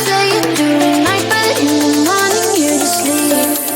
Say it during night, but in the morning you're just sleep.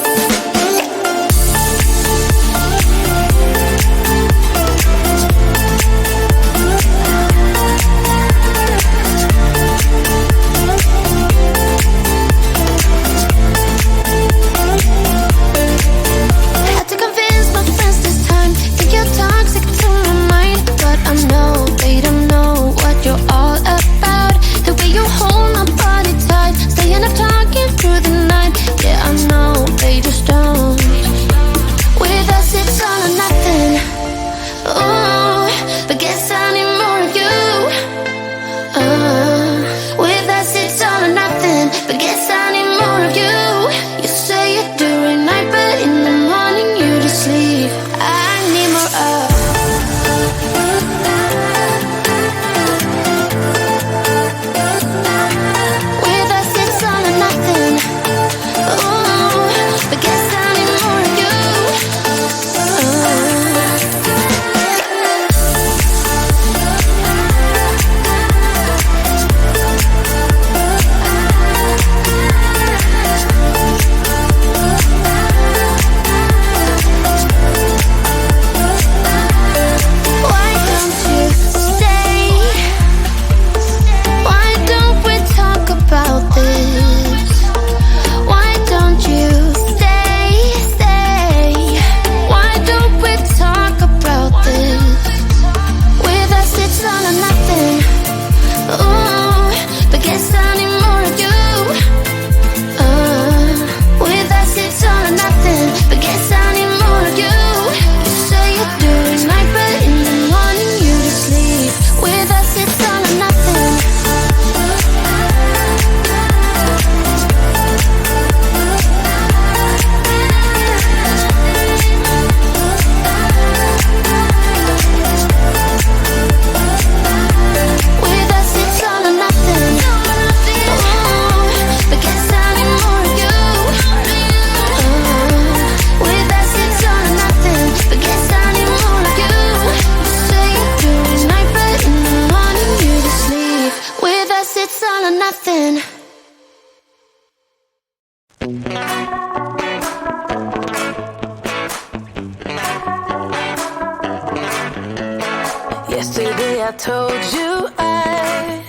Yesterday I told you I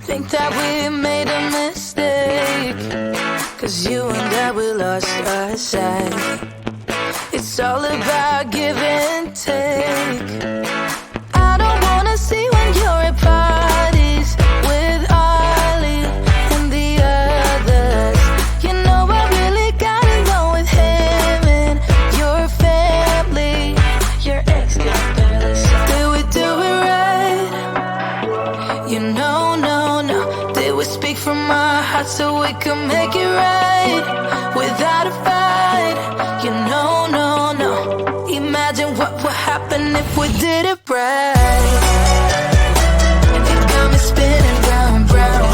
think that we made a mistake, 'cause you and I, we lost our sight. It's all about give and take. I don't wanna see when you're at parties with Ollie and the others. You know I really got along with him and your family. Your ex got barely said, did we do it right? You know, no. Did we speak from our hearts so we could make it right without a fight? You know, no. Imagine what would happen if we did it right. You got me spinning round, round.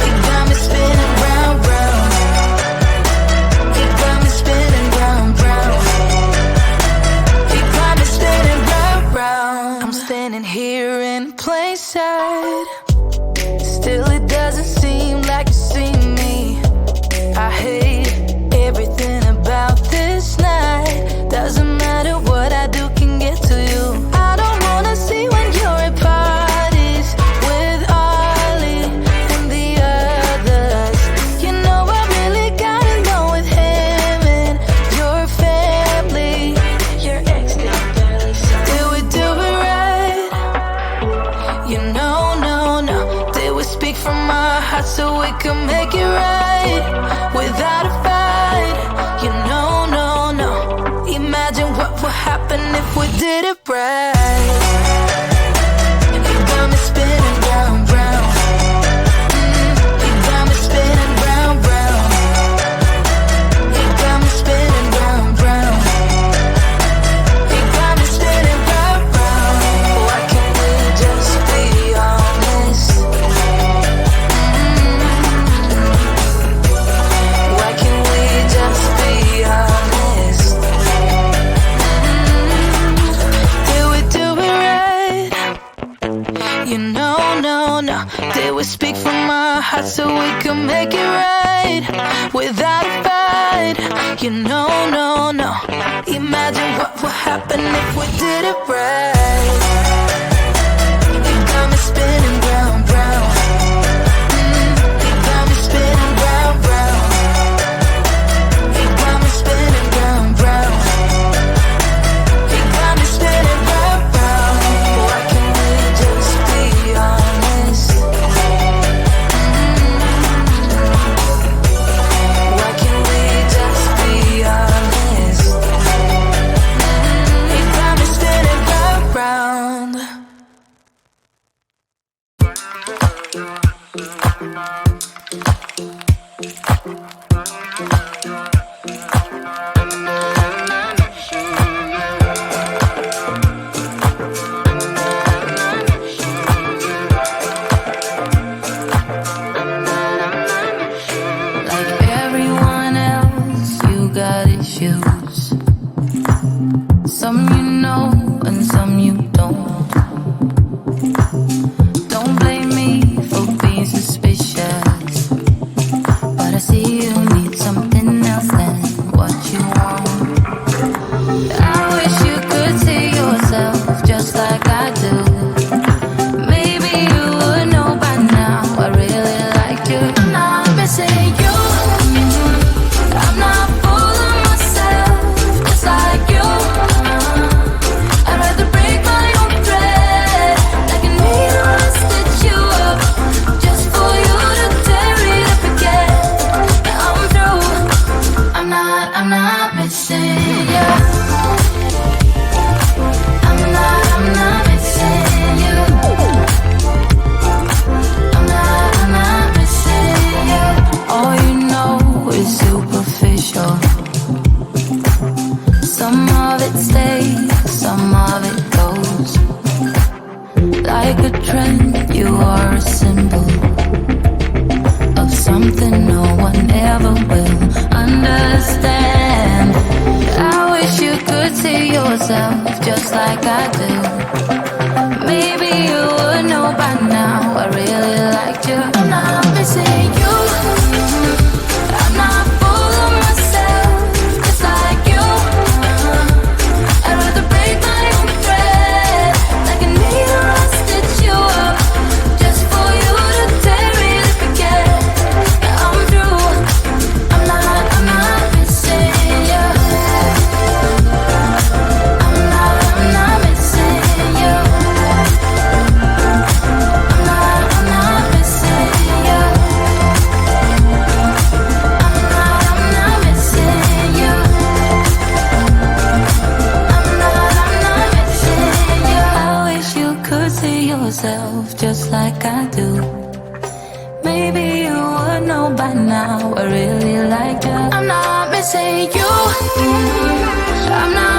You got me spinning round, round. You got me spinning round, round. You got me spinning round, round. I'm standing here in plain sight. Still it doesn't seem like you see me. I hate everything about this night. Doesn't matter what I do can get to you. I don't wanna see when you're at parties with Ollie and the others. You know I really got along with him and your family. Your ex got barely said, did we do it right? You know, no. Did we speak from our hearts so we could make it right without a fight? You know, no. Imagine what would happen if we did it right. You got me spinning round, round. You got me spinning round, round. You got me spinning round, round. You got me spinning round, round. Why can't we just be honest? Why can't we just be honest? You know, no. Did we speak from our hearts so we could make it right without a fight? You know, no. Imagine what would happen if we did it right. You got me spinning round, round. You got me spinning round, round. You got me spinning round, round. You got me spinning round, round. Why can't we just be honest? Why can't we just be honest? You got me spinning round, round. Like everyone else, you got issues. Some you know and some you don't. Don't blame me for being suspicious, but I see you need something else than what you want. I wish you could see yourself just like I do. Maybe you would know by now I really like you. I'm not missing you. I'm not fooling myself just like you. I'd rather break my own thread like a needle and stitch you up just for you to tear it up again. Yeah, I'm through. I'm not missing you. I'm not missing you. I'm not missing you. All you know is superficial. Some of it stays, some of it goes. Like a trend, you are a symbol of something no one ever will understand. I wish you could see yourself just like I do. Maybe you would know by now I really liked you. I'm not missing you. I'm not fooling myself just like you. I'd rather break my own thread yourself just like I do. Maybe you would know by now I really like you. I'm not missing you. I'm not